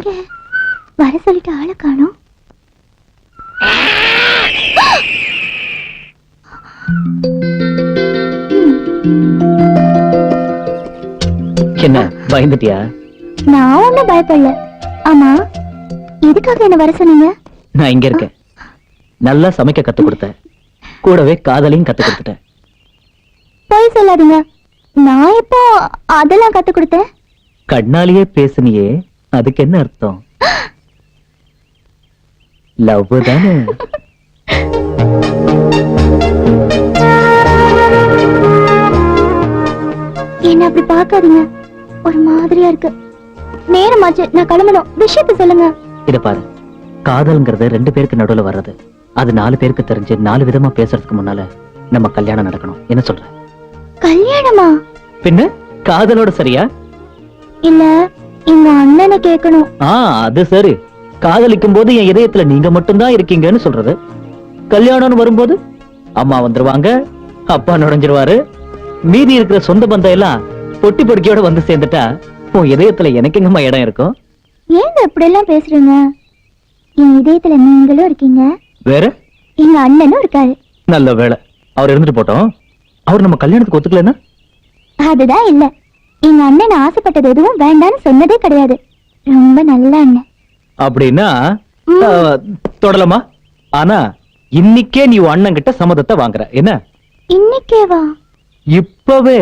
எங்க வர சொல்லிட்டு ஆளை காணோம். என்ன பயந்துட்டியா? நான் ஒன்னும் பயப்படல. ஆமா, எதுக்காக என்ன வர சொன்னீங்க? நான் இங்க இருக்கேன். நல்லா சமைக்க கத்து கொடுத்தேன், கூடவே காதலையும் கத்து கொடுத்துட்டேன். போய் சொல்லாதீங்க, நான் இப்போ அதெல்லாம் கத்து கொடுத்தேன். கண்ணாலேயே பேசுனியே, அதுக்கு என்ன அர்த்தம்? லவ் தானே? என்ன அப்படி பார்க்காதீங்க, ஒரு மாதிரியா இருக்கு. நேரமாச்சு, நான் கிளம்பணும். விஷயத்த சொல்லுங்க. இத பாரு, காதல்ங்கிறது 2 பேருக்கு நடுவுல வர்றது. அது 4 பேருக்கு தெரிஞ்சு 4 விதமா பேசுறதுக்கு முன்னால நம்ம கல்யாணம் நடக்கணும். என்ன சொல்ற? கல்யாணமா? பின்ன காதலோட சரியா? இல்ல, எங்க அண்ணனை கேட்கணும். அது சரி. காதலிக்கும் போது என் இதயத்துல நீங்க மட்டும்தான் இருக்கீங்கன்னு சொல்றது. கல்யாணம்னு வரும்போது அம்மா வந்துருவாங்க, அப்பா நுழைஞ்சிருவாரு, மீதி இருக்கிற சொந்த பந்தம் எல்லாம் பொட்டி பொடிக்கையோட வந்து சேர்ந்துட்டா உன் இதயத்துல எனக்கு எங்கம்மா இடம் இருக்கும்? ஏங்க இப்படி எல்லாம் பேசுறீங்க? என் இதயத்துல நீங்களும் இருக்கீங்க, வேற எங்க அண்ணனும் இருக்காரு. நல்ல வேளை, அவர் இருந்துட்டு போட்டோம். அவர் நம்ம கல்யாணத்துக்கு ஒத்துக்கலன்னா? அதுதான் இல்ல, எங்க அண்ணன் ஆசைப்பட்டது எதுவும் வேண்டான்னு சொன்னதே கிடையாது. ரொம்ப நல்ல அண்ணன். அப்படின்னா தொடலமா? ஆனா இன்னைக்கே நீ அண்ணன் கிட்ட சம்மதத்தை வாங்குற என்ன? இன்னைக்கேவா? இப்பவே